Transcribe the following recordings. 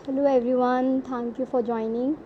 Hello everyone, thank you for joining.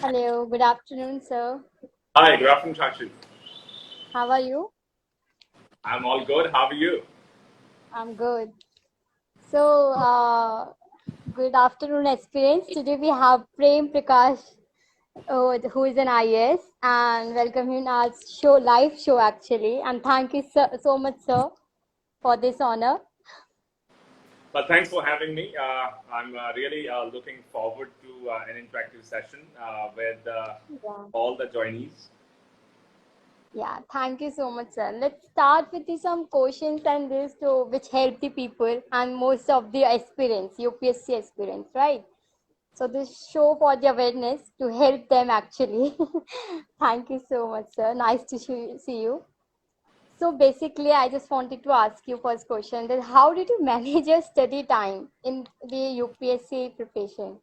Hello, good afternoon, sir. Hi, good afternoon, Shashi. How are you? I'm all good. How are you? I'm good. So, good afternoon, experience. Today we have Prem Prakash, who is an IAS, and welcome him in our live show actually. And thank you so much, sir, for this honor. Well, thanks for having me. I'm really looking forward to an interactive session with Yeah. all the joinees. Yeah, thank you so much, sir. Let's start with some questions and this to which help the people and most of the experience, UPSC experience, right? So this show for the awareness to help them actually. Thank you so much, sir. Nice to see you. So basically, I just wanted to ask you first question that how did you manage your study time in the UPSC preparation?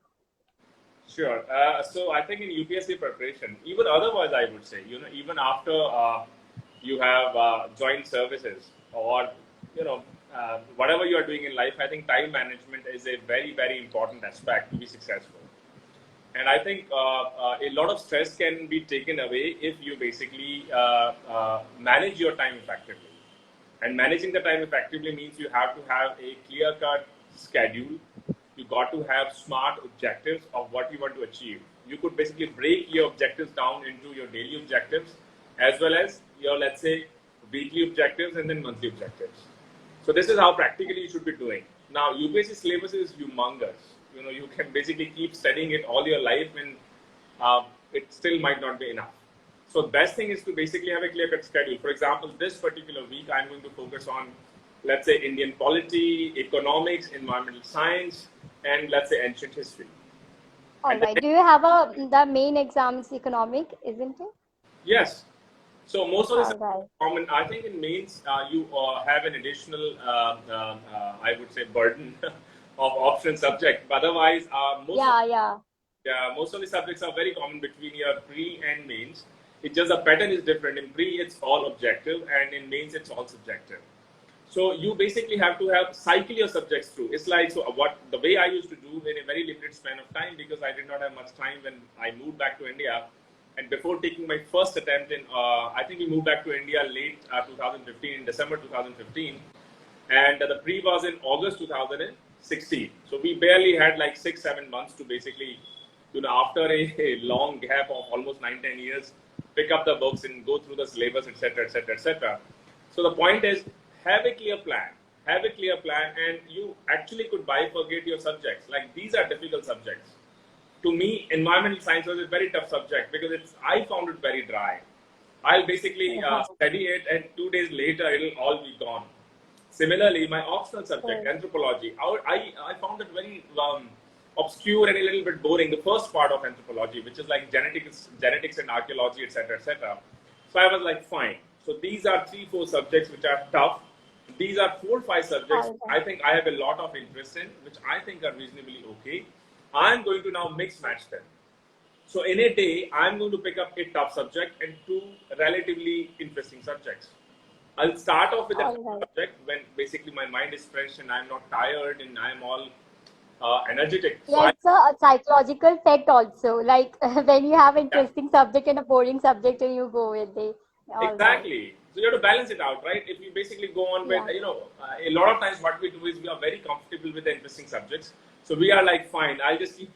Sure. So I think in UPSC preparation, even otherwise, I would say, even after you have joined services or, whatever you are doing in life, I think time management is a very, very important aspect to be successful. And I think a lot of stress can be taken away if you basically manage your time effectively. And managing the time effectively means you have to have a clear cut schedule. You got to have smart objectives of what you want to achieve. You could basically break your objectives down into your daily objectives as well as your, let's say, weekly objectives and then monthly objectives. So this is how practically you should be doing. Now, UPSC syllabus is humongous. You can basically keep studying it all your life, and it still might not be enough. So the best thing is to basically have a clear-cut schedule. For example, this particular week, I'm going to focus on, let's say, Indian polity, economics, environmental science, and let's say ancient history. All And right. then, Do you have the main exams economic, isn't it? yes, so most of the All subjects right. are common. I think in mains you have an additional, I would say, burden of option subject. But otherwise, Yeah, yeah. most of the subjects are very common between your pre and mains. It's just the pattern is different. In pre, it's all objective, and in mains, it's all subjective. So you basically have to have cycle your subjects through. It's like so what the way I used to do in a very limited span of time because I did not have much time when I moved back to India. And before taking my first attempt in, I think we moved back to India late 2015, in December 2015, and the pre was in August 2016. So we barely had like 6-7 months to basically, after a long gap of almost 9-10 years, pick up the books and go through the syllabus, etc., etc., etc. So the point is, have a clear plan. Have a clear plan, and you actually could bifurcate your subjects. Like these are difficult subjects. To me, environmental science was a very tough subject because I found it very dry. I'll basically study it, and 2 days later, it'll all be gone. Similarly, my optional subject, Right. anthropology, I found it very obscure and a little bit boring. The first part of anthropology, which is like genetics and archaeology, etc., etc. So I was like, fine. So these are 3-4 subjects which are tough. These are 4-5 subjects All right. I think I have a lot of interest in, which I think are reasonably okay. I'm going to now mix match them. So in a day, I'm going to pick up a tough subject and two relatively interesting subjects. I'll start off with a All tough right. subject when basically my mind is fresh and I'm not tired and I'm all energetic. So Yeah, I it's a psychological fact also. Like when you have yeah, interesting subject and a boring subject, and you go with it. All right. exactly. So you have to balance it out, right? If you basically go on with, Yeah. a lot of times what we do is we are very comfortable with the interesting subjects. So we are like, fine, I'll just keep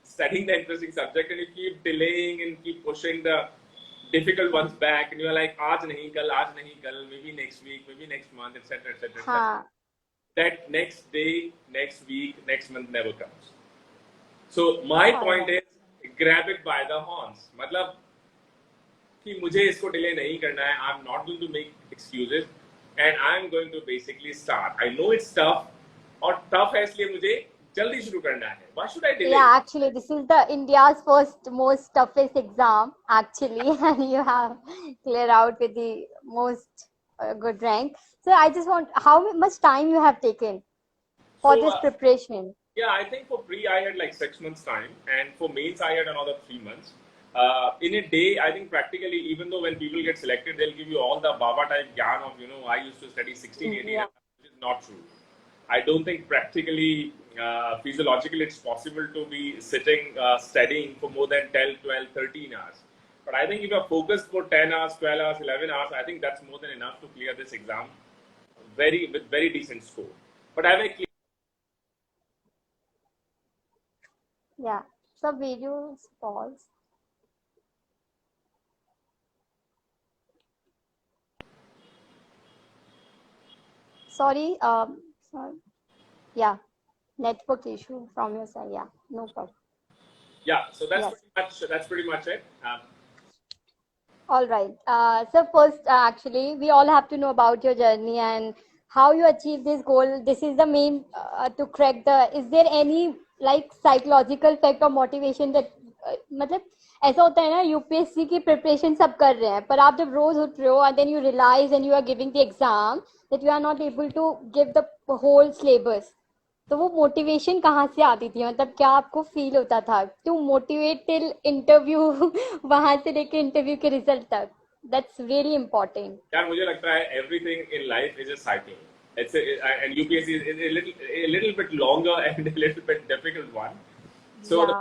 studying the interesting subject and you keep delaying and keep pushing the difficult ones back, and you're like, aaj nahi kal, maybe next week, maybe next month, etc., etc., etc. हाँ. That next day, next week, next month never comes. So my point Alright. is, grab it by the horns. मतलब कि मुझे इसको delay नहीं करना है. I'm not going to make excuses, and I'm going to basically start. I know it's tough, और tough है इसलिए मुझे जल्दी शुरू करना है. Why should I delay? Yeah, actually, this is the India's first most toughest exam, actually, and you have cleared out with the most good rank. So I just want, how much time you have taken for So this preparation? yeah, I think for pre I had like 6 months time, and for mains I had another 3 months. In a day, I think practically, even though when people get selected, they'll give you all the Baba type gyan of, I used to study 16, 18 Yeah. hours, which is not true. I don't think practically, physiologically, it's possible to be sitting studying for more than 10, 12, 13 hours. But I think if you're focused for 10 hours, 12 hours, 11 hours, I think that's more than enough to clear this exam with very decent score. But I have a Yeah. So video pause. Sorry. Sorry. Yeah. Network issue from your side. Yeah. No problem. yeah, so Yes. that's pretty much it. All right. So first, actually, we all have to know about your journey and how you achieve this goal. This is the main to crack the. Is there any like psychological fact or motivation that मतलब ऐसा होता है ना UPSC की preparation सब कर रहे हैं पर आप जब रोज उठ रहे हो and then you realise and you are giving the exam that you are not able to give the whole syllabus तो वो मोटिवेशन कहाँ से आती थी मतलब क्या आपको फील होता था टू मोटिवेट टिल इंटरव्यू वहां से लेके इंटरव्यू के रिजल्ट तक दैट्स रियली इम्पोर्टेंट यार मुझे लगता है everything in life is a cycle. And UPSC is a little bit longer and a little bit difficult one. So या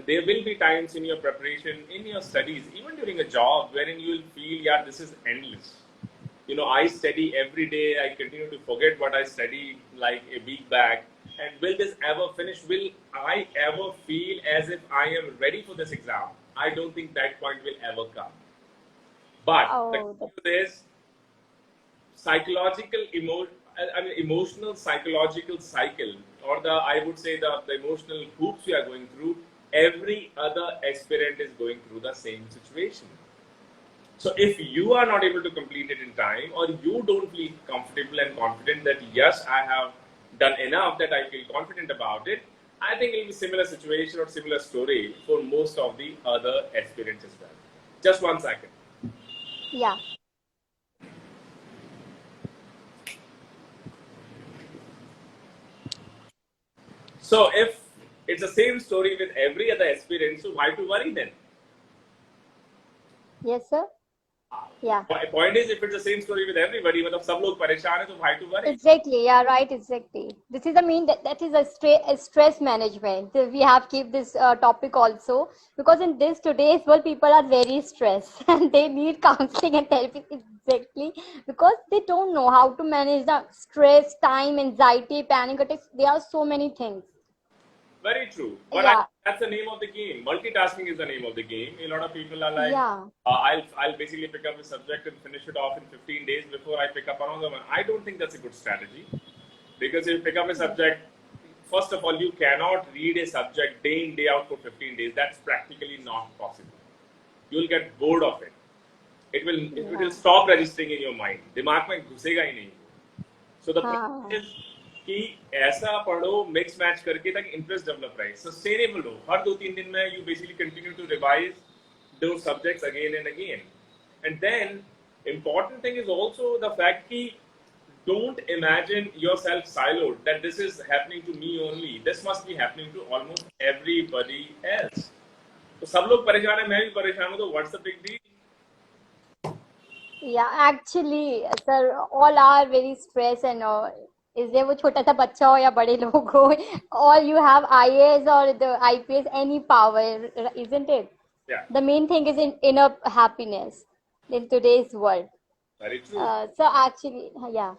there will be times in your preparation, in your studies, even during a job, wherein you will feel, yeah, this is endless. I study every day. I continue to forget what I studied like a week back. And will this ever finish? Will I ever feel as if I am ready for this exam? I don't think that point will ever come. But the oh truth is, emotional psychological cycle, or I would say the emotional hoops we are going through, every other aspirant is going through the same situation. So if you are not able to complete it in time, or you don't feel comfortable and confident that yes, I have done enough that I feel confident about it, I think it will be similar situation or similar story for most of the other aspirants as well. Just 1 second. yeah So if it's the same story with every other aspirant, so why to worry then? yes sir yeah My point is, if it's the same story with everybody, मतलब सब लोग परेशान है तो why to worry? exactly yeah right exactly this is the main that is a stress management. So we have keep this topic also because in this today's world people are very stressed and they need counseling and therapy exactly because they don't know how to manage the stress time anxiety panic attacks there are so many things Very true. But yeah that's the name of the game. Multitasking is the name of the game. A lot of people are like, yeah I'll basically pick up a subject and finish it off in 15 days before I pick up another one. I don't think that's a good strategy because if you pick up a subject, first of all, you cannot read a subject day in day out for 15 days. That's practically not possible. You'll get bored of it. It will yeah stop registering in your mind. दिमाग में घुसेगा ही नहीं. So the point हाँ is कि ऐसा पढ़ो mix match करके तक interest develop रहे सस्टेनेबल हो हर 2-3 दिन में you basically continue to revise दो subjects again and again and then important thing is also the fact कि don't imagine yourself siloed that this is happening to me only. This must be happening to almost everybody else. तो सब लोग परेशान है मैं भी परेशान हूँ तो what's the big deal? Yeah, actually, sir, all are very stressed and इसलिए वो छोटा सा बच्चा हो या बड़े लोग हो all you have IAS or the IPS any power isn't it Yeah, the main thing is in inner happiness in today's world very true. so actually yeah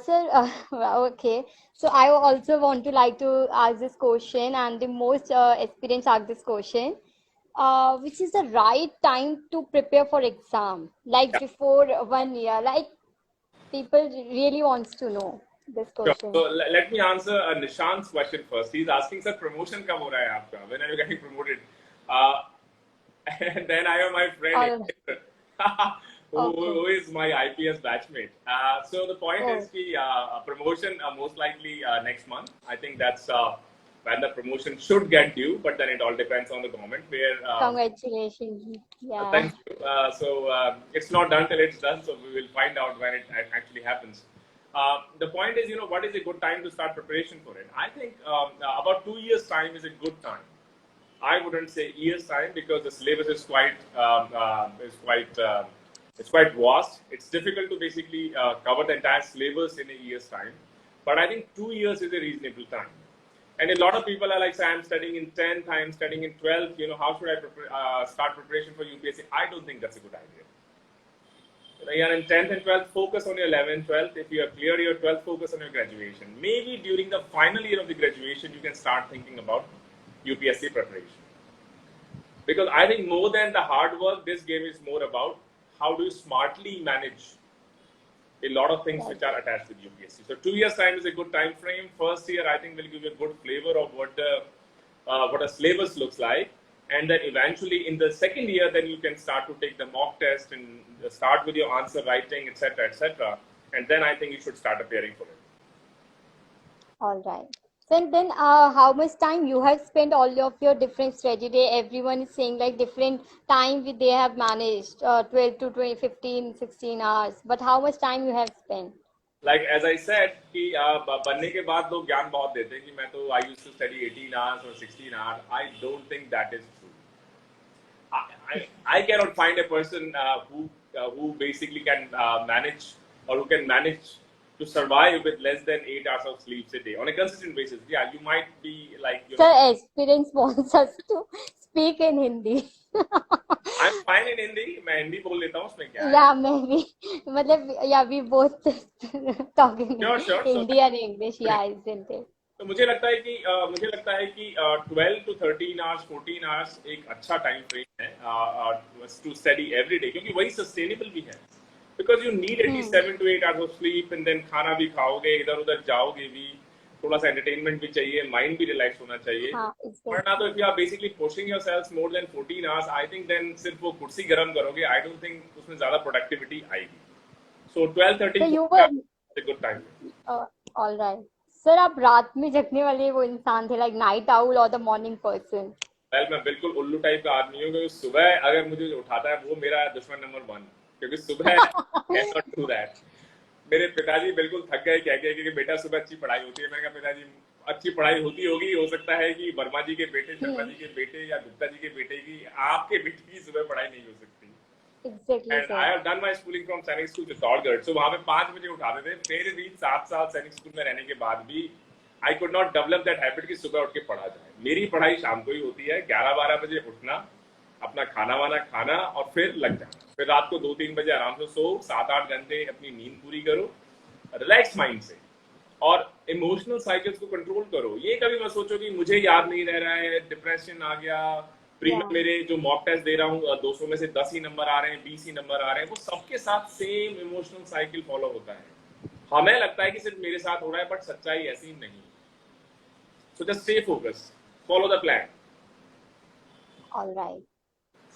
Sir, okay. So I also want to like to ask this question, and the most experienced ask this question. Which is the right time to prepare for exam? Like Yeah, before 1 year, like people really wants to know this sure. So question. let me answer Nishant's question first. He's asking, sir, promotion कब हो रहा है आपका? When are you getting promoted? Uh, and then I have my friend All okay. who is my IPS batchmate. So the point is Oh, कि promotion most likely next month. I think that's when the promotion should get due, but then it all depends on the government. Where congratulations. Yeah. thank you. It's not done till it's done, so we will find out when it actually happens. The point is, what is a good time to start preparation for it? I think about 2 years time is a good time. I wouldn't say years time because the syllabus is quite vast. It's difficult to basically cover the entire syllabus in a year's time. But I think 2 years is a reasonable time. And a lot of people are like, say, I'm studying in 10th, I'm studying in 12th. How should I start preparation for UPSC? I don't think that's a good idea. You're in 10th and 12th, focus on your 11th, 12th. If you have cleared your 12th, focus on your graduation. Maybe during the final year of the graduation, you can start thinking about UPSC preparation. Because I think more than the hard work, this game is more about how do you smartly manage a lot of things which are attached with UPSC. So 2 years time is a good time frame. First year, I think, will give you a good flavor of what a syllabus looks like, and then eventually in the second year, then you can start to take the mock test and start with your answer writing, etc., etc. And then I think you should start appearing for it. All right. So and then, how much time you have spent all of your different strategy? Everyone is saying like different time they have managed, 12 to 20, 15, 16 hours. But how much time you have spent? Like as I said कि बनने के बाद लोग ज्ञान बहुत देते हैं कि मैं तो I used to study 18 hours or 16 hours. I don't think that is true. I cannot find a person who basically can manage or who can manage to survive with less than 8 hours of sleep a day on a consistent basis. Yeah, you might be like Sir, experience wants us to speak in Hindi. I'm fine in Hindi. मैं हिंदी बोल लेता हूँ उसमें क्या है? Yeah, maybe. मतलब, yeah, we both talking Sure, sure. So Hindi and English. Yeah, isn't it? तो मुझे लगता है कि 12 to 13 hours 14 hours एक अच्छा टाइम फ्रेम है टू स्टडी एवरी डे क्योंकि वही सस्टेनेबल भी है because you need at least Hmm. 7 to 8 hours of sleep and then खाना भी खाओगे इधर उधर जाओगे भी थोड़ा सा एंटरटेनमेंट भी चाहिए माइंड भी रिलैक्स होना चाहिए हाँ, वरना exactly. तो if you are basically pushing yourself more than 14 hours I think then सिर्फ वो कुर्सी गर्म करोगे आई डोंट थिंक उसमें ज्यादा प्रोडक्टिविटी आएगी सो 12 So 13 you 14 were, hours is a good time. all right. Sir, आप रात में जगने वाले वो इंसान थे, लाइक नाइट आउल और द मॉर्निंग पर्सन? वेल मैं बिल्कुल उल्लू टाइप का आदमी हूँ क्योंकि सुबह अगर मुझे जो उठाता है वो मेरा दुश्मन नंबर 1 क्योंकि सुबह कैन नॉट डू दैट मेरे पिताजी बिल्कुल थक गए कह के कि बेटा सुबह अच्छी पढ़ाई होती है मैंने कहा पिताजी अच्छी पढ़ाई होती होगी हो सकता है कि वर्मा जी के बेटे शर्मा जी के बेटे या गुप्ता जी के बेटे की आपके बेटे की सुबह पढ़ाई नहीं हो सकती exactly and I sir. Have done my schooling from सैनिक स्कूल चित्तौड़गढ़ सो वहां पे 5 बजे उठाते थे फिर भी 7 साल सैनिक स्कूल में रहने के बाद भी I could not develop that habit कि सुबह उठ के पढ़ा जाए मेरी पढ़ाई शाम को ही होती है 11-12 बजे उठना अपना खाना वाना खाना और फिर लग जाना फिर रात को 2-3 बजे आराम से सो 7-8 घंटे अपनी नींद पूरी करो रिलैक्स माइंड से और इमोशनल साइकिल्स को कंट्रोल करो ये कभी मत सोचो कि मुझे याद नहीं रह रहा है डिप्रेशन आ गया प्री में या मेरे जो मॉक टेस्ट दे रहा हूँ 200 में से 10 ही नंबर आ रहे हैं 20 ही नंबर आ रहे हैं वो सबके साथ सेम इमोशनल साइकिल फॉलो होता है हमें लगता है कि सिर्फ मेरे साथ हो रहा है बट सच्चाई ऐसी नहीं so just stay focus follow the plan all right.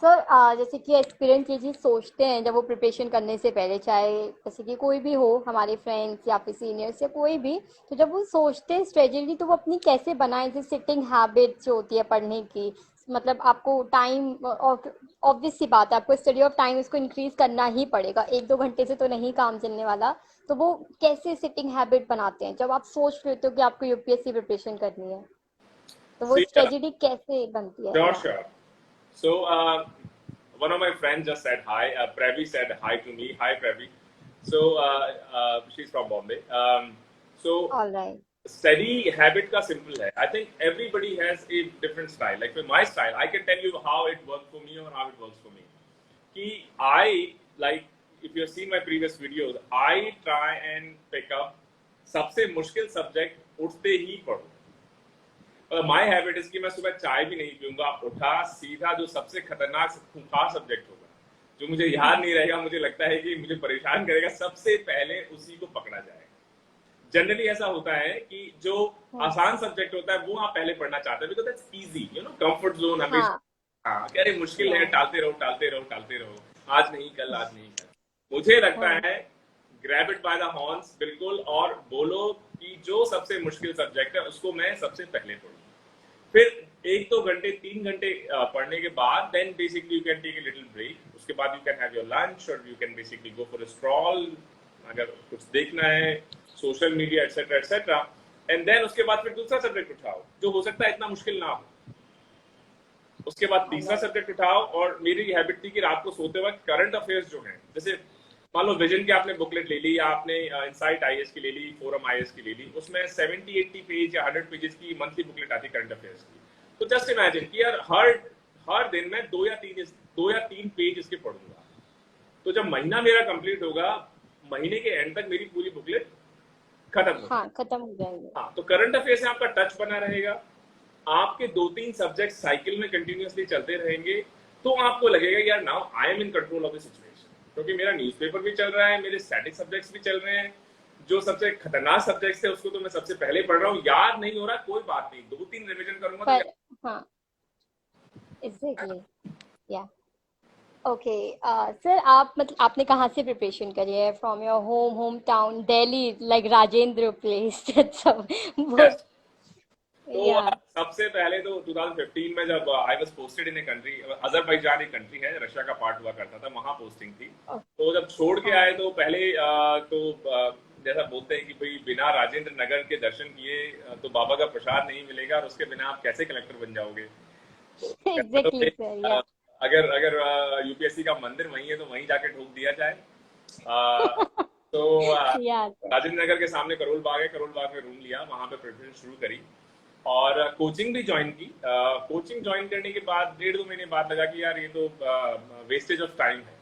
Sir, जैसे कि एक्सपीरियंस ये चीज़ सोचते हैं जब वो प्रिपरेशन करने से पहले, चाहे जैसे कि कोई भी हो, हमारे फ्रेंड्स या फिर सीनियर्स या कोई भी, तो जब वो सोचते हैं स्ट्रेटेजी तो वो अपनी कैसे बनाए, जैसे सिटिंग हैबिट जो होती है पढ़ने की, मतलब आपको टाइम, ऑब्वियस सी बात है, आपको स्टडी ऑफ टाइम उसको इंक्रीज करना ही पड़ेगा, 1-2 घंटे से तो नहीं काम चलने वाला. तो वो कैसे सिटिंग हैबिट बनाते हैं जब आप सोच लेते हो कि आपको यूपीएससी प्रिपरेशन करनी है, तो वो सी स्ट्रेटेजी कैसे बनती है? श्योर या sure so one of my friends just said hi. Previ said hi to me. Hi, Previ. So she's from Bombay. So all right. study habit ka simple hai. I think everybody has a different style. Like with my style, I can tell you how it worked for me or how it works for me. Ki I like if you have seen my previous videos, I try and pick up सबसे मुश्किल subject उठते ही पढ़ो। My habit is कि मैं सुबह चाय भी नहीं पीऊंगा, उठा सीधा जो सबसे खतरनाक खूंखार सब्जेक्ट होगा, जो मुझे याद नहीं रहेगा, मुझे लगता है कि मुझे परेशान करेगा, सबसे पहले उसी को पकड़ा जाए। जनरली ऐसा होता है कि जो आसान सब्जेक्ट होता है वो आप पहले पढ़ना चाहते हैं, because that's easy, you know, comfort zone हमेशा। हाँ, अरे मुश्किल है, टालते रहो टालते रहो टालते रहो, आज नहीं कल, आज नहीं कल। मुझे लगता है grab it by the horns, बिल्कुल, और बोलो कि जो सबसे मुश्किल सब्जेक्ट है उसको मैं सबसे पहले पढ़ूं। फिर 1-2 घंटे 3 घंटे पढ़ने के बाद then basically you can take a little break. उसके बाद you can have your lunch और you can basically go for a stroll, अगर कुछ देखना है, social media etcetera etcetera, and then उसके बाद फिर दूसरा सब्जेक्ट उठाओ जो हो सकता है इतना मुश्किल ना हो। उसके बाद तीसरा सब्जेक्ट उठाओ, और मेरी हैबिट थी कि रात को सोते वक्त करंट अफेयर्स जो हैं, जैसे मान लो विजन की आपने बुकलेट ले ली, या आपने इनसाइट आईएएस की ले ली, फोरम आईएएस की ले ली, उसमें 70-80 पेज या 100 पेजेस की मंथली बुकलेट आती करंट अफेयर्स की। तो जस्ट इमेजिन कि यार हर दिन मैं 2 या 3 पेज इसके पढ़ूंगा। तो जब महीना मेरा कंप्लीट होगा, महीने के एंड तक मेरी पूरी बुकलेट खत्म हो जाएगी। हाँ, तो करंट अफेयर से आपका टच बना रहेगा, आपके 2-3 सब्जेक्ट साइकिल में कंटिन्यूअसली चलते रहेंगे, तो आपको लगेगा यार now I am in control of the situation, क्योंकि मेरा न्यूज़पेपर भी चल रहा है, मेरे स्टैटिक सब्जेक्ट्स भी चल रहे हैं, जो सबसे खतरनाक सब्जेक्ट्स थे उसको तो मैं सबसे पहले पढ़ रहा हूँ। याद नहीं हो रहा, कोई बात नहीं, 2-3 रिवीजन करूंगा तो हाँ, एग्जैक्टली, या ओके। सर, आप मतलब आपने कहाँ से प्रिपरेशन करी है? From your home town Delhi, like Rajendra place? तो सबसे पहले तो 2015 में जब I was posted in a country, Azerbaijan एक कंट्री है, रशिया का पार्ट हुआ करता था, वहां पोस्टिंग थी। तो जब छोड़ के आए तो पहले जैसा बोलते हैं कि भाई बिना राजेंद्र नगर के दर्शन किए तो बाबा का प्रसाद नहीं मिलेगा, और उसके बिना आप कैसे कलेक्टर बन जाओगे। एग्जैक्टली सर, अगर यूपीएससी का मंदिर वहीं है तो वहीं जाके ठोक दिया जाए। तो राजेंद्र नगर के सामने करोल बाग है, करोल बाग में रूम लिया, वहां पे प्रिपरेशन शुरू करी, और कोचिंग भी ज्वाइन की। कोचिंग ज्वाइन करने के बाद 1.5-2 महीने बाद लगा कि यार ये तो वेस्टेज ऑफ टाइम है।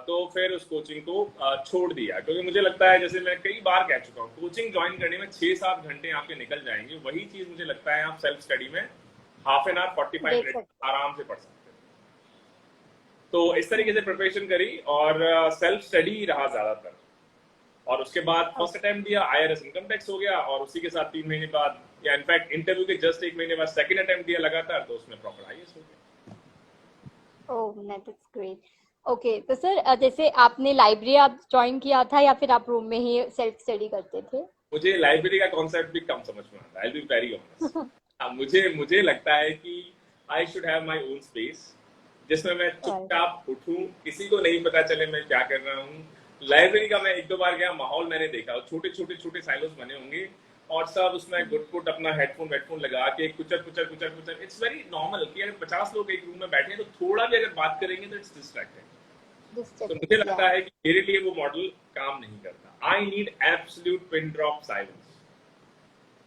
तो फिर उस कोचिंग को छोड़ दिया, क्योंकि मुझे लगता है, जैसे मैं कई बार कह चुका हूँ, कोचिंग ज्वाइन करने में 6-7 घंटे आपके निकल जाएंगे। वही चीज मुझे लगता है आप सेल्फ स्टडी में हाफ एन आवर 45 मिनट आराम से पढ़ सकते हैं। तो इस तरीके से प्रिपरेशन करी, और सेल्फ स्टडी रहा ज्यादातर, और उसके बाद फर्स्ट अटेम्प्ट दिया, आईआरएस इनकम टैक्स हो गया, और उसी के साथ 3 महीने बाद, या इनफैक्ट इंटरव्यू के जस्ट 1 महीने बाद सेकंड अटेम्प्ट दिया लगातार, तो उसमें प्रॉपर आईएएस हो गया। ओह, दैट्स ग्रेट। ओके, तो सर जैसे आपने लाइब्रेरी आप ज्वाइन किया था, या फिर आप रूम में ही सेल्फ स्टडी करते थे? मुझे लाइब्रेरी का कॉन्सेप्ट भी कम समझ में आता है, I will be very honest. मुझे लगता है कि I should have my own space, जिसमें मैं चुपचाप उठूं, किसी को नहीं पता चले मैं क्या कर रहा हूँ। लाइब्रेरी का मैं 1-2 बार गया, माहौल मैंने देखा, छोटे साइलोस बने होंगे, और सब उसमें गुट अपना हेडफोन लगा के कुचर। इट्स वेरी नॉर्मल कि अगर 50 लोग एक रूम में बैठे हैं तो थोड़ा भी अगर बात करेंगे तो इट्स डिस्ट्रैक्टिंग। तो मुझे लगता है कि मेरे लिए वो मॉडल काम नहीं करता। I need absolute pin drop silence.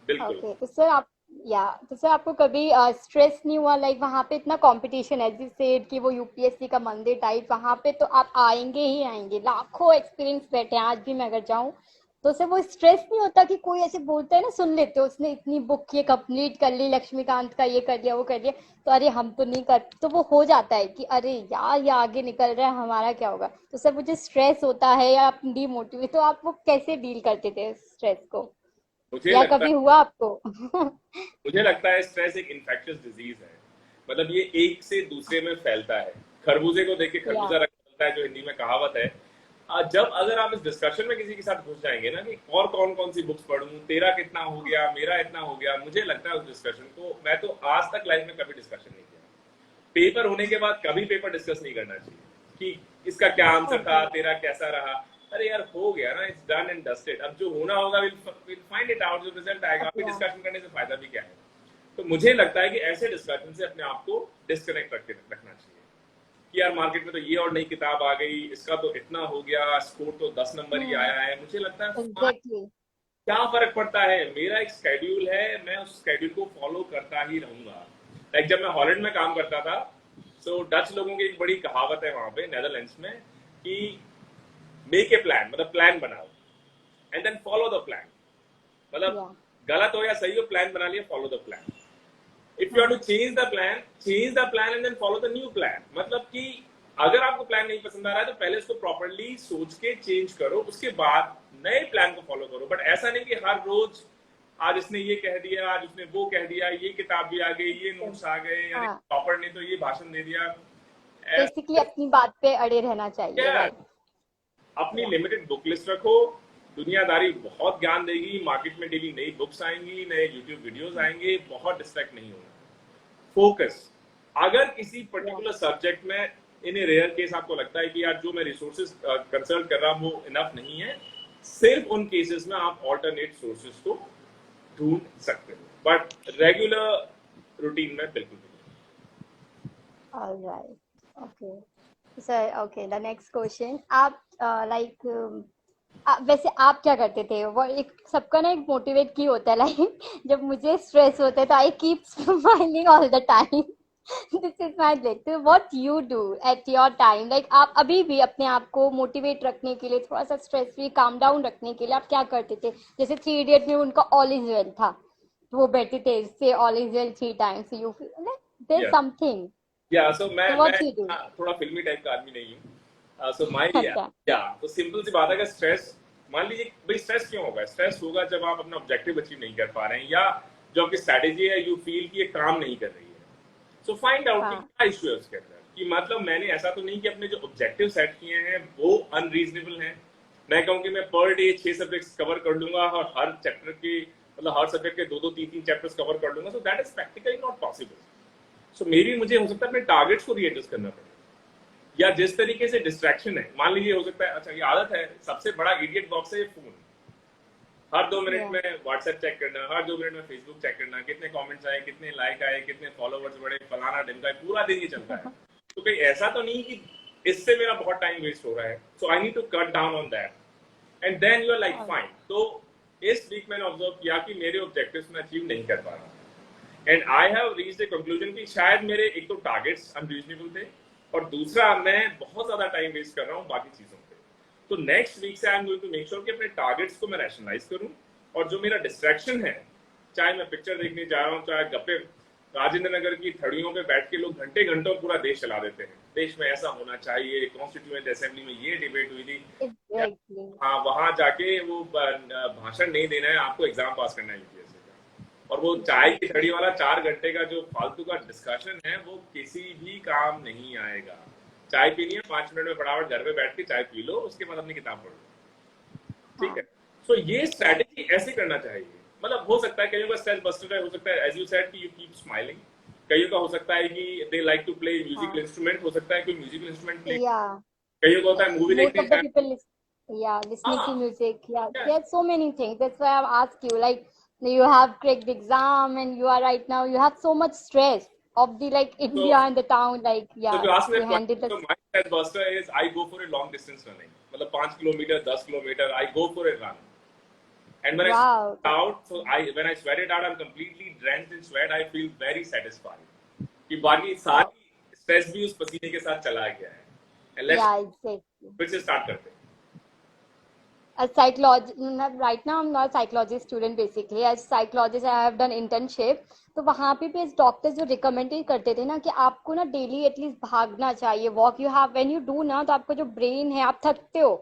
बिल्कुल। तो सर आपको कभी स्ट्रेस नहीं हुआ, लाइक वहाँ पे इतना कंपटीशन है, जिससे कि वो यूपीएससी का मंदिर टाइप वहाँ पे, तो आप आएंगे ही आएंगे, लाखों एक्सपीरियंस बैठे हैं, आज भी मैं अगर जाऊँ तो सर वो स्ट्रेस नहीं होता कि कोई ऐसे बोलता है ना, सुन लेते हो उसने इतनी बुक ये कंप्लीट कर ली, लक्ष्मीकांत का ये कर लिया वो कर लिया, तो अरे हम तो नहीं कर, तो वो हो जाता है कि अरे यार ये आगे निकल रहा है, हमारा क्या होगा। तो सर मुझे स्ट्रेस होता है या आप डीमोटिवेट, तो आप वो कैसे डील करते थे स्ट्रेस को, या कभी हुआ आपको? मुझे लगता है स्ट्रेस एक इन्फेक्शियस डिजीज है, मतलब ये एक से दूसरे में फैलता है। खरबूजे को देख के खरबूजा रंग बदलता है, जो हिंदी में कहावत है। जब अगर आप इस डिस्कशन में किसी के साथ घुस जाएंगे ना कि और कौन सी बुक्स पढ़ूं, तेरा कितना हो गया, मेरा इतना हो गया, मुझे लगता है उस डिस्कशन को, मैं तो आज तक लाइफ में कभी डिस्कशन नहीं किया। पेपर होने के बाद कभी पेपर डिस्कस नहीं करना चाहिए कि इसका क्या आंसर था, तेरा कैसा रहा। अरे यार हो गया ना, इट्स डन एंड डस्टेड, अब जो होना होगा विल फाइंड इट आउट, जो रिजल्ट आएगा। अभी डिस्कशन करने से फायदा भी क्या है। तो मुझे लगता है कि ऐसे डिस्कशन से अपने आप को डिस्कनेक्ट रखना चाहिए कि यार मार्केट में तो ये और नई किताब आ गई, इसका तो इतना हो गया, स्कोर तो 10 नंबर ही आया है। मुझे लगता है क्या फर्क पड़ता है, मेरा एक स्केड्यूल है, मैं उस स्केड्यूल को फॉलो करता ही रहूंगा। लाइक जब मैं हॉलैंड में काम करता था, तो डच लोगों की एक बड़ी कहावत है वहां पे नेदरलैंड्स में कि मेक ए प्लान, मतलब प्लान बनाओ and then follow the plan. मतलब Yeah. गलत हो या सही हो, प्लान बना लिया, follow the plan. If you have to change the plan and then follow the new plan. मतलब कि अगर आपको प्लान नहीं पसंद आ रहा है तो पहले उसको प्रॉपरली सोच के चेंज करो, उसके बाद नए प्लान को फॉलो करो। बट ऐसा नहीं कि हर रोज आज इसने ये कह दिया, आज उसने वो कह दिया, ये किताब भी आ गई, ये नोट्स आ गए, अरे हाँ, टॉपर ने तो ये भाषण दे दिया। बेसिकली अपनी बात पे अड़े रहना चाहिए, क्या, राइट? अपनी लिमिटेड बुक लिस्ट रखो। दुनियादारी बहुत ज्ञान देगी, मार्केट में डेली नई बुक्स आएंगी, नए यूट्यूब वीडियोस आएंगे, बहुत डिस्ट्रैक्ट नहीं होना। फोकस। अगर किसी पर्टिकुलर सब्जेक्ट में इन ए रेयर केस आपको लगता है कि यार जो मैं रिसोर्सेज कंसल्ट कर रहा हूँ वो इनफ नहीं है, सिर्फ उन केसेस में आप ऑल्टरनेट सोर्सेज को ढूंढ सकते हो, बट रेगुलर रूटीन में बिल्कुल नहीं। All right. Okay. So, okay, the next question. आप like वैसे आप क्या करते थे? वो एक सबका ना एक मोटिवेट की होता है, लाइक जब मुझे स्ट्रेस होता है तो I keep smiling all the time. This is my like, तो what you do at your time, like आप अभी भी अपने आप को मोटिवेट रखने के लिए, थोड़ा सा स्ट्रेस फ्री काम डाउन रखने के लिए आप क्या करते थे? जैसे थ्री इडियट में उनका ऑल इज वेल था, तो वो बैठे थे से all is well three times, you feel there Yeah. Something, या सो मैं तो व्हाट यू डू? थोड़ा फिल्मी टाइप का आदमी नहीं हूँ। सो माय अच्छा। या तो सिंपल सी बात है कि स्ट्रेस, मान लीजिए भाई स्ट्रेस क्यों होगा? स्ट्रेस होगा जब आप अपना ऑब्जेक्टिव अचीव नहीं कर पा रहे हैं, या जो आपकी स्ट्रैटेजी है यू फील कि ये काम नहीं कर रही है। सो फाइंड आउट कि हाँ, क्या इश्यू है उसके अंदर, कि मतलब मैंने ऐसा तो नहीं कि अपने जो ऑब्जेक्टिव सेट किए हैं वो अनरीजनेबल हैं। मैं कहूँ कि मैं पर डे 6 सब्जेक्ट्स कवर कर लूंगा और हर चैप्टर के, मतलब हर सब्जेक्ट के 2-2 3-3 चैप्टर्स कवर कर लूंगा, so that is practically not possible. So मेरी मुझे हो सकता है अपने टारगेट्स को रीएडजस्ट करना पड़े, या जिस तरीके से डिस्ट्रैक्शन है, मान लीजिए हो सकता है, अच्छा ये आदत है, सबसे बड़ा इडियट बॉक्स है ये फोन। हर 2 मिनट या, में व्हाट्सएप चेक करना, हर 2 मिनट में फेसबुक चेक करना, कितने कमेंट्स आए, कितने लाइक आए, कितने फॉलोवर्स बढ़े, फलाना ढिमका, पूरा दिन ये चलता है। तो कहीं ऐसा तो नहीं कि इससे मेरा बहुत टाइम वेस्ट हो रहा है? So I need to cut down on that and then you are like fine. तो इस वीक मैंने ऑब्जर्व किया कि मेरे ऑब्जेक्टिव्स में अचीव नहीं कर पा रहा, and I have reached a conclusion कि शायद मेरे एक तो टारगेट्स अनरीजनेबल थे, और दूसरा मैं बहुत ज्यादा टाइम वेस्ट कर रहा हूँ बाकी चीजों पे। तो नेक्स्ट वीक से I am going to make sure कि अपने टारगेट्स को मैं रैशनलाइज करूँ, और जो मेरा डिस्ट्रैक्शन है, चाहे मैं पिक्चर देखने जा रहा हूँ, चाहे गप्पे, राजेंद्र नगर की थड़ियों पे बैठ के लोग घंटे घंटों पूरा देश चला देते हैं, देश में ऐसा होना चाहिए, कॉन्स्टिट्यूएंट असेंबली में ये डिबेट हुई थी, एग्जैक्टली। हाँ वहां जाके वो भाषण नहीं देना है आपको, एग्जाम पास करना है यूपीएससी का। और वो चाय की घड़ी वाला 4 घंटे का जो फालतू का डिस्कशन है वो किसी भी काम नहीं आएगा। चाय पीनी है, 5 मिनट में फटाफट घर पे बैठ के चाय पी लो, उसके बाद अपनी किताब पढ़ो, ठीक हाँ, है? सो ये स्ट्रैटेजी ऐसे करना चाहिए। मतलब हो सकता है कईयों का स्ट्रेस बस्टर है, हो सकता है एज यू सेड कि यू कीप स्माइलिंग, कईयों का हो सकता है कि they like to play musical हाँ, इंस्ट्रूमेंट, हो सकता है कोई म्यूजिकल इंस्ट्रूमेंट प्ले, या कईयों का होता है मूवी most देखने of the जाए। people yeah, listening to हाँ, music. Yeah, there's so many things. That's why I've asked you, like you have cracked the exam and you are right now, you have so much stress of the like so India and the town, like so if yeah, you ask me to a handle question, the so my stress buster is I go for a long distance running, मतलब 5 kilometre 10 kilometre I go for a run, and when I wow. sweat out, so when I sweat it out, I'm completely drenched in sweat, I feel very satisfied कि बाकी Wow. सारी stress भी उस पसीने के साथ चला गया है। And let's Yeah, exactly. फिर से स्टार्ट करते हैं। As psychologist, right now I'm not a psychology student basically. As psychologist, I have done internship. तो वहाँ पे भी डॉक्टर जो रिकमेंड करते थे ना कि आपको ना डेली एटलीस्ट भागना चाहिए, walk you have when you do ना, तो आपका जो ब्रेन है, आप थकते हो,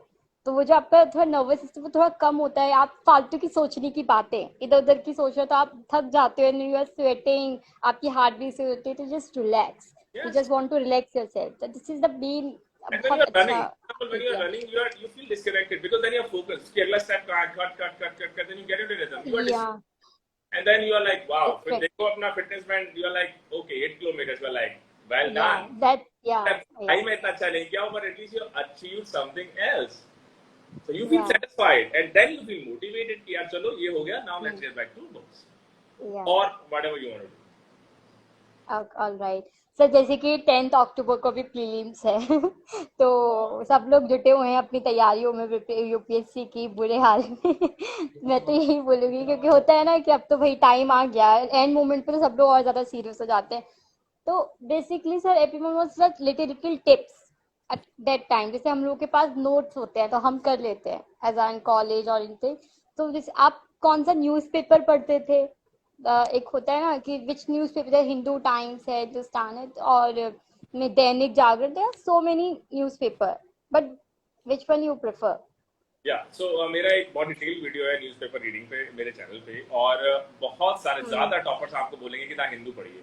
तो वो जो आपका थोड़ा नर्वस सिस्टम वो थोड़ा कम होता है, आप फालतू की सोचने की बातें इधर उधर की सोच रहे हो तो आप थक जाते हो, यू आर स्वेटिंग, आपकी हार्ट बीट से होती है, तो just relax, you Yes. Just want to relax yourself, this is the main. And when you बहुत are running, अच्छा for example, when ठीक you are है। running, you feel disconnected because then you are focused. कि अगला step cut, then you get into rhythm. You are या, and then you are like, wow. फिर expect, देखो अपना fitness band, you are like, okay, 8 kilometers. You are like, well या done. That, या, भाई मैं इतना अच्छा नहीं किया हूँ, but at least you achieved something else. So you feel या, satisfied, and then you feel motivated कि यार चलो ये हो गया. Now let's get back to books या। or whatever you want to do. All right sir, जैसे कि 10 अक्टूबर को भी प्रीलिम्स है तो सब लोग जुटे हुए हैं अपनी तैयारियों में यूपीएससी की, बुरे हाल में मैं तो यही बोलूंगी, क्योंकि होता है ना कि अब तो भाई टाइम आ गया है, एंड मोमेंट पे तो सब लोग और ज्यादा सीरियस हो जाते हैं। तो बेसिकली सर, एपिमोम was little little tips at that time, जैसे हम लोग के पास नोट्स होते हैं तो हम कर लेते हैं एज एन कॉलेज और इनसे। तो जैसे आप कौन सा न्यूज़पेपर पढ़ते थे? एक होता है ना कि विच न्यूज़पेपर, हिंदू टाइम्स है, हिंदुस्तान है, और में दैनिक जागरण है, so many newspaper, but which one you prefer? या सो मेरा एक बहुत डिटेल वीडियो है न्यूज़पेपर रीडिंग पे मेरे चैनल पे, और बहुत सारे हम्म। ज्यादा टॉपर्स आपको बोलेंगे कि ना हिंदू पढ़िए।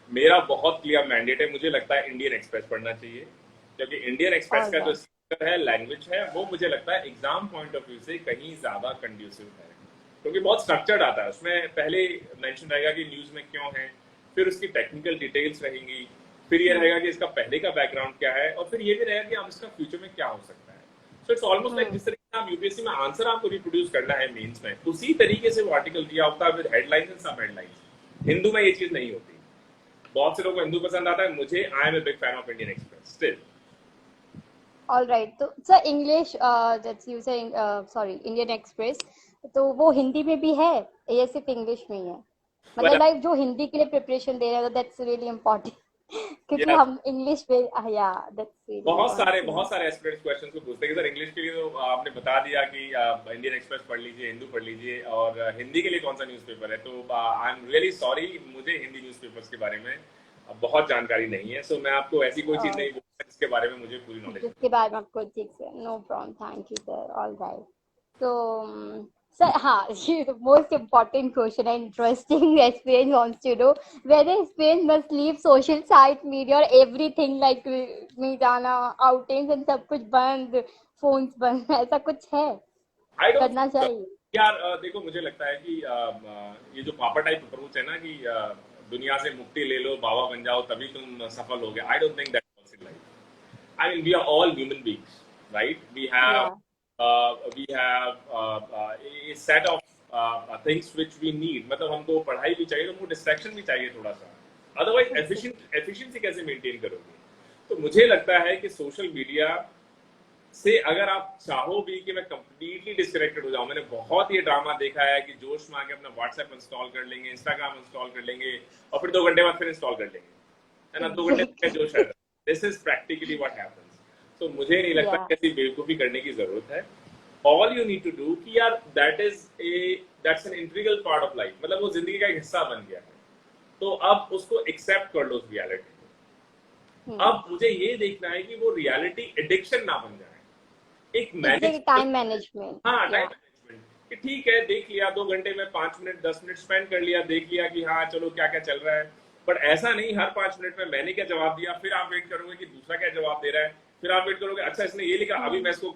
मेरा बहुत क्लियर मैंडेट है, मुझे लगता है इंडियन एक्सप्रेस पढ़ना चाहिए, क्योंकि इंडियन एक्सप्रेस का जो ऑलराइट। स्पीकर है, लैंग्वेज है, वो मुझे लगता है एग्जाम पॉइंट ऑफ व्यू से कहीं ज्यादा कंड्यूसिव है, क्योंकि बहुत स्ट्रक्चर्ड आता है। उसमें पहले मेंशन रहेगा कि न्यूज में क्यों है, फिर उसकी टेक्निकल डिटेल्स रहेंगी, फिर ये हम्म। रहेगा कि इसका पहले का बैकग्राउंड क्या है, और फिर ये भी रहेगा कि अब इसका फ्यूचर में क्या हो सकता है। सो इट्स ऑलमोस्ट लाइक हम्म। जिस तरीके से आप यूपीएससी में आंसर आपको रिप्रोड्यूस करना है मेंस में, उसी तरीके से वो आर्टिकल दिया होता है विद हेडलाइंस एंड सब हेडलाइंस। हिंदू में ये चीज नहीं होती। बहुत से लोगों को हिंदू पसंद आता है, मुझे I am a big fan of Indian Express still. All right, तो sir English, that's you say, sorry, Indian Express, तो वो हिंदी में भी है या सिर्फ इंग्लिश में ही है? मतलब बट लाइक जो हिंदी के लिए प्रिपरेशन दे रहे हैं, दैट्स रियली इम्पोर्टेंट क्योंकि यस, हम इंग्लिश में, या दैट्स रियली वन थिंग। बहुत सारे एस्पिरेंट्स क्वेश्चन को पूछते हैं कि सर इंग्लिश के लिए तो आपने बता दिया कि इंडियन एक्सप्रेस पढ़ लीजिए, हिंदू पढ़ लीजिए, और हिंदी के लिए कौन सा न्यूज़पेपर है। तो आई एम रियली सॉरी, मुझे हिंदी न्यूज़पेपर्स के बारे में बहुत जानकारी नहीं है। सो मैं आपको ऐसी कोई चीज नहीं बोलूंगा जिसके बारे में मुझे पूरी नॉलेज जिसके बारे में आपको ठीक से, no problem, thank you sir, all right. तो सर, हाँ, ये मोस्ट इम्पोर्टेंट क्वेश्चन है, interesting experience wants to know whether experience must leave social site media और everything like में जाना, outings एंड सब कुछ बंद, फोन्स बंद, ऐसा कुछ है, आई डोंट करना चाहिए? यार। देखो, मुझे लगता है कि ये जो पापा टाइप अप्रोच है ना कि दुनिया से मुक्ति ले लो, बाबा बन जाओ, तभी तुम सफल हो गए, आई don't think that works in life. I mean, we are all human beings, right? या We have a set of things which we need. मतलब हमको पढ़ाई भी चाहिए, हमको डिस्ट्रैक्शन भी चाहिए थोड़ा सा। अदरवाइज एफिशिएंसी कैसे मेंटेन करोगे? तो मुझे लगता है कि सोशल मीडिया से अगर आप चाहो भी कि मैं कंप्लीटली डिस्कनेक्टेड हो जाऊं, मैंने बहुत ये ड्रामा देखा है कि जोश में आके अपना व्हाट्सएप इंस्टॉल कर लेंगे, इंस्टाग्राम इंस्टॉल कर लेंगे, और फिर 2 घंटे बाद फिर इंस्टॉल कर लेंगे, है ना? 2 घंटे का एग्जैक्टली। जोश है। This is practically what happens. तो मुझे नहीं लगता या कि ऐसी बेवकूफी करने की जरूरत है। All you need to do कि यार that's an integral part of life, मतलब वो जिंदगी का एक हिस्सा बन गया है। तो अब उसको एक्सेप्ट कर लो, उस रियलिटी को। अब मुझे ये देखना है कि वो रियलिटी एडिक्शन ना बन जाए, एक एग्जैक्टली, मैनेज। Time management. हाँ, टाइम या मैनेजमेंट कि ठीक है, देख लिया 2 घंटे में 5 मिनट 10 मिनट स्पेंड कर लिया, देख लिया कि हाँ चलो क्या क्या चल रहा है। बट ऐसा नहीं हर 5 मिनट में मैंने क्या जवाब दिया, फिर आप वेट करोगे कि दूसरा क्या जवाब दे रहा है, फिर आप वेट करोगे अच्छा इसने ये लिखा, अभी मैं इसको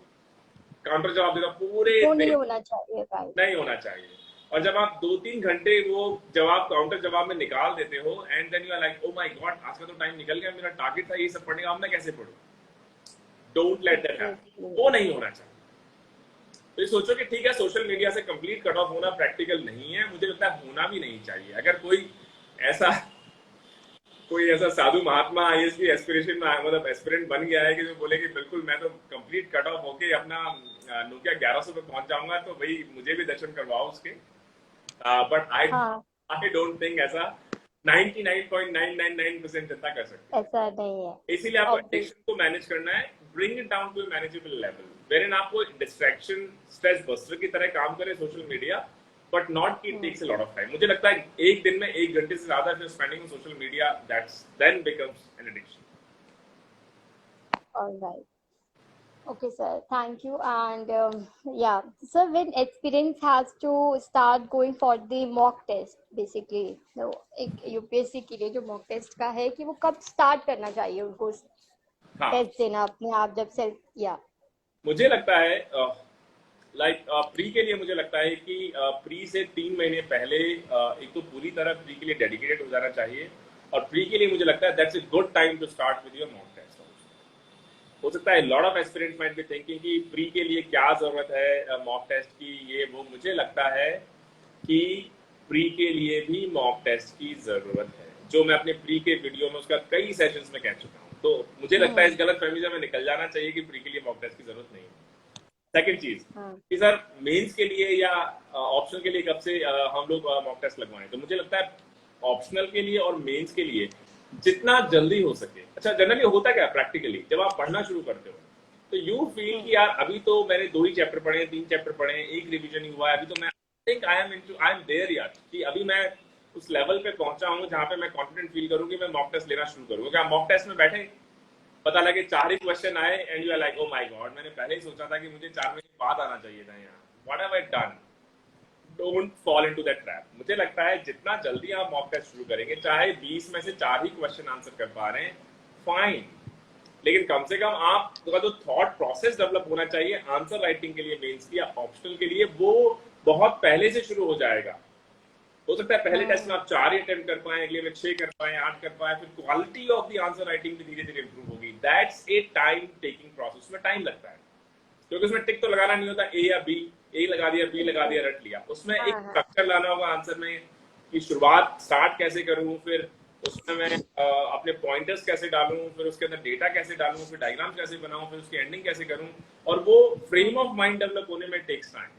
काउंटर जवाब देता हूँ। पूरे वो नहीं दिन होना चाहिए, राइट। नहीं होना चाहिए। और जब आप 2-3 घंटे वो जवाब काउंटर जवाब में निकाल देते हो, and then you are like oh my God, आज का तो टाइम निकल गया, मेरा टारगेट था ये सब पढ़ने का, अब मैं कैसे पढ़ूं? Don't let that happen, exactly. वो नहीं होना चाहिए। तो ये सोचो कि ठीक है, सोशल मीडिया से कंप्लीट कट ऑफ होना प्रैक्टिकल नहीं है, मुझे लगता है होना भी नहीं चाहिए। अगर ऐसा कोई ऐसा साधु महात्मा आईएएस की एस्पिरेशन में, मतलब एस्पिरेंट बन गया है कि जो बोले कि बिल्कुल मैं तो कंप्लीट कट ऑफ होके अपना नोकिया 1100 पे पहुंच जाऊंगा, तो भाई मुझे भी दर्शन करवाओ उसके। बट आई हाँ, आई डोंट थिंक ऐसा 99.999% जनता कर सकती है। ऐसा नहीं है, इसीलिए आपको ऑब्वियस। एडिक्शन को मैनेज करना है, bring it down to a manageable level, wherein आपको डिस्ट्रैक्शन स्ट्रेस बस्टर की तरह काम करे सोशल मीडिया, बट नॉट कि it takes a lot of time. मुझे लगता है एक दिन में 1 घंटे से ज्यादा if you're spending on social media, that's then becomes an addiction. All right. Okay, sir. Thank you. And yeah, sir, when experience has to start going for the mock test, basically, तो एक UPSC के लिए जो mock test का है कि वो कब स्टार्ट करना चाहिए उनको हाँ, टेस्ट देना अपने आप, जब सेल्फ, या मुझे लगता है लाइक प्री के लिए मुझे लगता है कि प्री से 3 महीने पहले एक तो पूरी तरह प्री के लिए डेडिकेटेड हो जाना चाहिए, और प्री के लिए मुझे लगता है that's a good time to start with your mock test. हो सकता है lot of aspirants might be thinking कि प्री के लिए क्या जरूरत है मॉक टेस्ट की, ये वो। मुझे लगता है कि प्री के लिए भी मॉक टेस्ट की जरूरत है, जो मैं अपने प्री के वीडियो में उसका कई सेशंस में कह चुका हूँ। तो मुझे लगता है इस गलत फहमी से हमें निकल जाना चाहिए कि प्री के लिए मॉक टेस्ट की जरूरत नहीं है। सेकंड चीज कि सर मेंस के लिए या ऑप्शनल के लिए कब से हम लोग मॉक टेस्ट लगवाएं, तो मुझे लगता है ऑप्शनल के लिए और मेंस के लिए जितना जल्दी हो सके। अच्छा, जनरली होता क्या प्रैक्टिकली, जब आप पढ़ना शुरू करते हो तो यू फील कि यार अभी तो मैंने 2 ही चैप्टर पढ़े, 3 चैप्टर पढ़े, एक रिवीजन ही हुआ है, अभी तो मैं थिंक आई एम देयर यार, कि अभी मैं उस लेवल पे पहुंचा हूं जहां पे मैं कॉन्फिडेंट फील करूं कि मैं मॉक टेस्ट लेना शुरू करूं। क्या मॉक टेस्ट में बैठे, पता लगे 4 ही क्वेश्चन आए and you are like oh my God, मैंने पहले ही सोचा था कि मुझे 4 महीने बाद आना चाहिए था यहाँ, what have I done. Don't fall into that trap. मुझे लगता है जितना जल्दी आप मॉक टेस्ट शुरू करेंगे, चाहे 20 में से 4 ही क्वेश्चन आंसर कर पा रहे हैं, फाइन, लेकिन कम से कम आपका जो थॉट प्रोसेस डेवलप होना चाहिए आंसर राइटिंग के लिए, मेंस की या ऑप्शनल के लिए, वो बहुत पहले से शुरू हो जाएगा। हो सकता है पहले टेस्ट में आप 4 ही अटेम्प्ट कर पाए, अगले में 6 कर पाए, 8 कर पाए, फिर quality of the answer writing भी धीरे धीरे इंप्रूव होगी। That's a time taking process, में टाइम लगता है, क्योंकि उसमें टिक तो लगाना नहीं होता, ए या बी, ए लगा दिया, बी लगा दिया, रट लिया। उसमें एक हाँ, हाँ, स्ट्रक्चर लाना होगा आंसर में, कि शुरुआत स्टार्ट कैसे करूं, फिर उसमें मैं अपने पॉइंटर्स कैसे डालूं, फिर उसके अंदर डेटा कैसे डालूं, फिर डायग्राम कैसे बनाऊं, फिर उसकी एंडिंग कैसे करूं, और वो फ्रेम ऑफ माइंड डेवलप होने में टेक्स टाइम।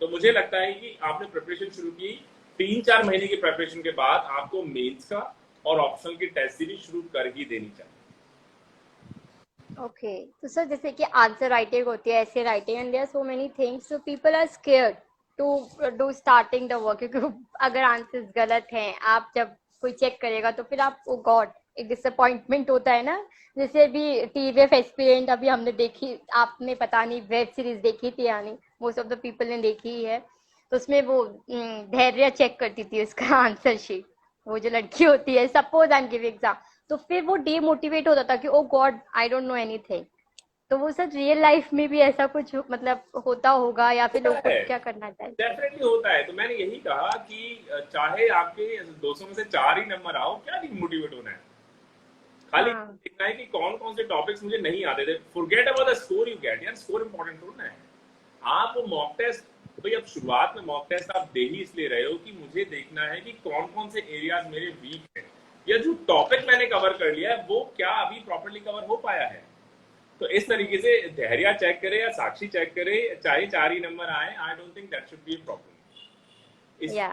तो मुझे लगता है कि आपने प्रिपरेशन शुरू की, 3-4 महीने की प्रिपरेशन के बाद आपको मेंस का और ऑप्शनल की टेस्ट सीरीज शुरू कर ही देनी चाहिए। ओके। तो सर जैसे कि आंसर राइटिंग होती है, ऐसे writing, and there are so many things, so people are scared to do starting the work, क्योंकि अगर आंसर्स गलत हैं, आप जब कोई चेक करेगा तो फिर आप ओ गॉड, एक डिसअपॉइंटमेंट होता है ना। जैसे अभी टीवीएफ एक्सपीरियंस अभी हमने देखी, आपने पता नहीं वेब सीरीज देखी थी या नहीं, मोस्ट ऑफ द पीपल ने देखी ही है। तो उसमें वो धैर्य चेक करती थी उसका आंसर शीट, वो जो लड़की होती है, suppose I am giving exam, तो फिर वो डीमोटिवेट होता था कि oh god I don't know anything. तो वो सच रियल लाइफ में भी ऐसा कुछ मतलब होता होगा, या फिर लोग को है, क्या करना चाहिए? डेफिनेटली होता है। तो मैंने यही कहा कि चाहे आपके 200 में से 4 ही नंबर आओ, क्या डिमोटिवेट होना है, खाली हाँ, देखना है कि कौन कौन से टॉपिक्स मुझे नहीं आते थे। Forget about the score you get, यार स्कोर इंपॉर्टेंट थोड़ा है। आप वो मॉक टेस्ट, भाई अब शुरुआत में मॉक टेस्ट आप दे ही इसलिए रहे हो कि मुझे देखना है कि कौन कौन से एरियाज मेरे वीक है, या जो टॉपिक मैंने कवर कर लिया है वो क्या अभी प्रॉपरली कवर हो पाया है। तो इस तरीके से धैर्य चेक करे या साक्षी चेक करे, चाहे 4 ही नंबर आए, आई don't think that should be a problem. इस या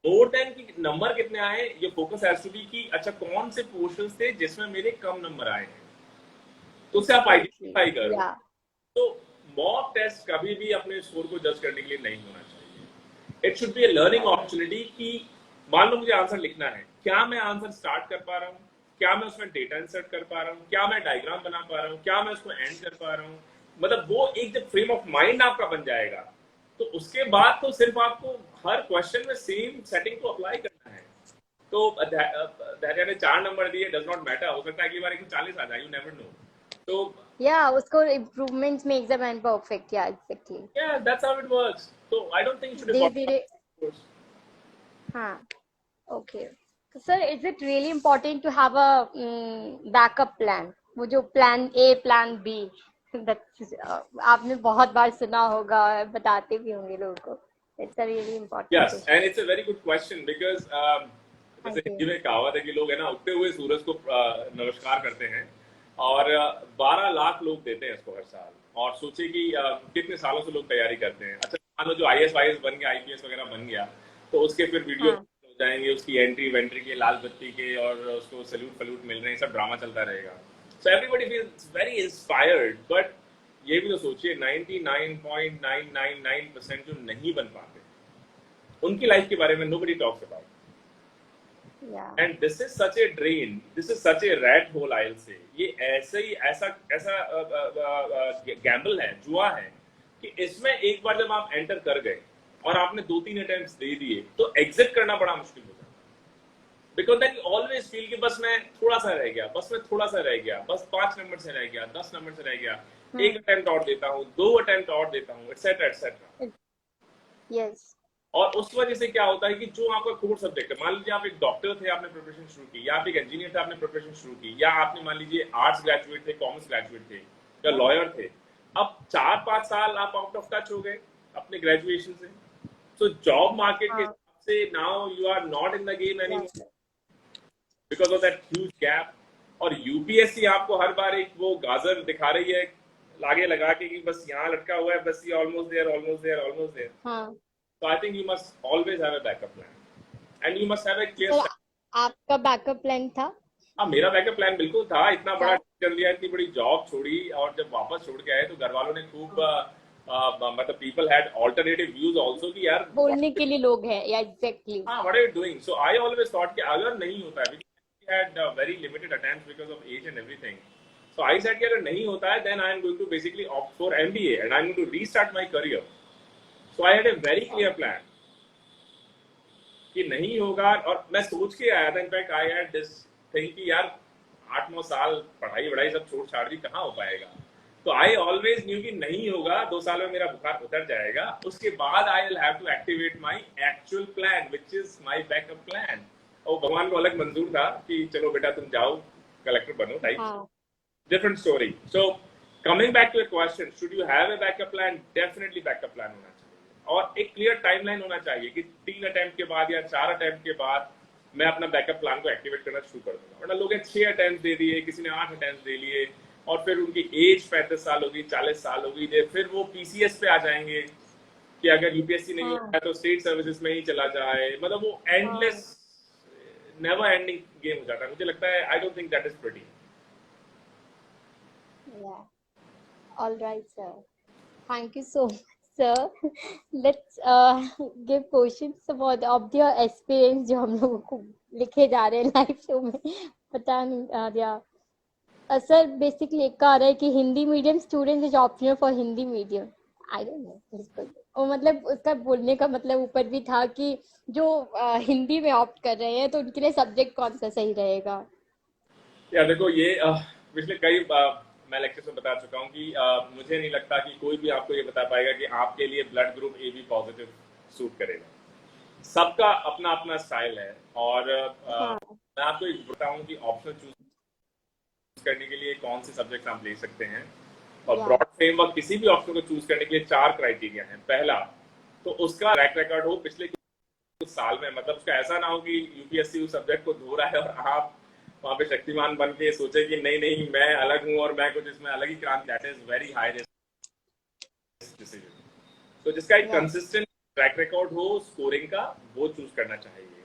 मोर देन कि नंबर कितने आए, ये फोकस हैज टू बी कि अच्छा कौन से पोर्शंस थे जिसमें मेरे कम नंबर आए हैं, तो उससे आप एग्जैक्टली, आइडेंटिफाई करो। या तो मॉक टेस्ट कभी भी अपने स्कोर को जज करने के लिए नहीं होना चाहिए। It should be a learning opportunity कि मान लो मुझे आंसर लिखना है, क्या मैं आंसर स्टार्ट कर पा रहा हूँ, क्या मैं उसमें डेटा इंसर्ट कर पा रहा हूँ, क्या मैं डायग्राम बना पा रहा हूँ, क्या मैं उसको एंड कर पा रहा हूँ। मतलब वो एक जब फ्रेम ऑफ माइंड आपका बन जाएगा, तो उसके बाद तो सिर्फ आपको हर क्वेश्चन में सेम सेटिंग को अप्लाई करना है। तो धैर्य ने 4 नंबर दिए, डज नॉट मैटर, हो सकता है अगली बार 140 आ जाए, यू नेवर नो। तो या उसको improvements makes the man perfect, या exactly. yeah, that's how it works. So I don't think you should धीरे have धीरे, got. हाँ, ओके। तो sir is it really important to have a backup plan, वो जो प्लान ए प्लान बी, आपने बहुत बार सुना होगा, बताते भी होंगे लोगों को, it's a really important Yes, question. and it's a very good question because हाँ जैसे जी। हिंदी में कहावत है कि लोग है ना उगते हुए सूरज को नमस्कार करते हैं, और 12 लाख लोग देते हैं इसको हर साल। और सोचिए कि कितने सालों से लोग तैयारी करते हैं। अच्छा मान लो जो IAS वाईएस बन गया, IPS वगैरह बन गया, तो उसके फिर वीडियो हाँ, हो जाएंगे, उसकी एंट्री वेंट्री के, लाल बत्ती के, और उसको सल्यूट फल्यूट मिल रहे हैं, सब ड्रामा चलता रहेगा। So everybody feels very inspired, but ये भी तो सोचिए 99.999% जो नहीं बन पाते, उनकी लाइफ के बारे में nobody talks about. या And this is such a drain, this is such a rat hole, I'll say. ये ऐसे ही ऐसा ऐसा गैम्बल है, जुआ है, कि इसमें एक बार जब आप एंटर कर गए और आपने 2-3 अटेम्प्ट्स दे दिए, तो एग्जिट करना बड़ा मुश्किल हो जाता है। Because then you always feel कि बस मैं थोड़ा सा रह गया, बस मैं थोड़ा सा रह गया, बस 5 नंबर से रह गया, 10 नंबर से रह गया, एक अटेम्प्ट और देता हूँ, 2 अटेम्प्ट और देता हूँ, एटसेट्रा एटसेट्रा। यस, और उस वजह से क्या होता है कि जो आपका कोर सब्जेक्ट है, मान लीजिए आप एक डॉक्टर थे, आपने प्रिपरेशन शुरू की, या आप एक इंजीनियर थे, आपने प्रिपरेशन शुरू की, या आपने मान लीजिए आर्ट्स ग्रेजुएट थे, कॉमर्स ग्रेजुएट थे, या लॉयर थे, अब 4-5 साल आप आउट ऑफ टच हो गए अपने ग्रेजुएशन से। तो जॉब मार्केट के हाँ, हिसाब से now you are not in the game anymore because of that huge gap. और यूपीएससी आपको हर बार एक वो गाजर दिखा रही है आगे लगा के कि बस यहाँ लटका हुआ है, बस ये almost there, almost there, almost there. हाँ। So I think you must always have a backup plan, and you must have a clear sir strategy. आपका बैकअप प्लान था? हाँ, मेरा बैकअप प्लान बिल्कुल था। इतना बड़ा हाँ, कर लिया, इतनी बड़ी जॉब छोड़ी, और जब वापस छोड़ के आए तो घर वालों ने खूब मतलब people had alternative views also कि यार बोलने के लिए लोग हैं, या एग्जैक्टली। हाँ, what are you doing? So I always thought कि अगर नहीं होता है, we had very limited attempts because of age and everything. So I said कि अगर नहीं होता है, then I am going to basically opt for MBA and I'm going to restart my career. So I had a very clear plan कि नहीं होगा, और मैं सोच के आया था। In fact I had this thing कि यार 8-9 साल पढ़ाई वढ़ाई सब छोड़ छाड़ दी, कहाँ हो पाएगा। तो आई ऑलवेज न्यू कि नहीं होगा, 2 साल में मेरा बुखार उतर जाएगा, उसके बाद I will have to activate my actual plan which is my backup plan. और भगवान को अलग मंजूर था कि चलो बेटा तुम जाओ कलेक्टर बनो टाइप, हाँ, different story. So coming back to your question, should you have a backup plan? Definitely backup plan होना चाहिए, और एक क्लियर टाइमलाइन होना चाहिए कि 3 अटेम्प्ट के बाद या 4 अटेम्प्ट के बाद मैं अपना बैकअप प्लान को एक्टिवेट करना शुरू कर दूंगा। वरना लोग 6 अटेम्प्ट दे दिए, किसी ने 8 अटेम्प्ट दे लिए, और फिर उनकी एज 35 साल होगी, 40 साल होगी, फिर वो पीसीएस पे आ जाएंगे कि अगर यूपीएससी नहीं होता हाँ, है तो स्टेट सर्विसेज में ही चला जाए। मतलब वो एंडलेस हाँ, नेवर एंडिंग गेम हो जाता है। मुझे लगता है I don't think that is pretty. Yeah, all right sir, thank you so much, sir. Let's give questions about of the experience जो हम लोगों को लिखे जा रहे हैं लाइव शो में, पता नहीं या सर बेसिकली एक का आ रहा है कि Hindi medium student is optional for Hindi medium. I don't no, और मतलब उसका बोलने का मतलब ऊपर भी था कि जो हिंदी में ऑप्ट कर रहे हैं तो उनके लिए सब्जेक्ट कौन सा सही रहेगा। या देखो, ये पिछले कई मैं लेक्चर में बता चुका हूँ कि मुझे नहीं लगता कि कोई भी आपको ये बता पाएगा कि आपके लिए blood group A B positive suit करेगा। सबका अपना अपना स्टाइल है, और हाँ, मैं आपको एक बताऊं कि ऑप्शन चूज करने के लिए कौन से सब्जेक्ट आप ले सकते हैं। और या, ब्रॉड फ्रेमवर्क किसी भी ऑप्शन को चूज करने के लिए 4 क्राइटेरिया हैं। पहला, तो उसका ट्रैक रिकॉर्ड हो पिछले कुछ साल में, मतलब उसका ऐसा ना हो कि यूपीएससी उस सब्जेक्ट को धो रहा है और आप वहां पे शक्तिमान बन के सोचे कि नहीं नहीं मैं अलग हूं और मैं कुछ इसमें अलग ही क्रांति। That is very high risk decision. तो जिसका एक या, कंसिस्टेंट ट्रैक रिकॉर्ड हो स्कोरिंग का, वो चूज करना चाहिए।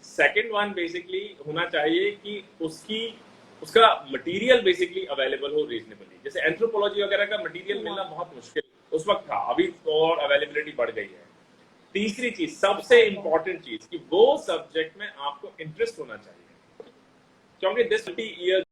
सेकंड वन बेसिकली होना चाहिए कि उसका मटेरियल बेसिकली अवेलेबल हो रीजनेबली। जैसे एंथ्रोपोलॉजी वगैरह का मटेरियल मिलना बहुत मुश्किल उस वक्त था, अभी तो और अवेलेबिलिटी बढ़ गई है। तीसरी चीज, सबसे इंपॉर्टेंट चीज, कि वो सब्जेक्ट में आपको इंटरेस्ट होना चाहिए, क्योंकि दिस 20 years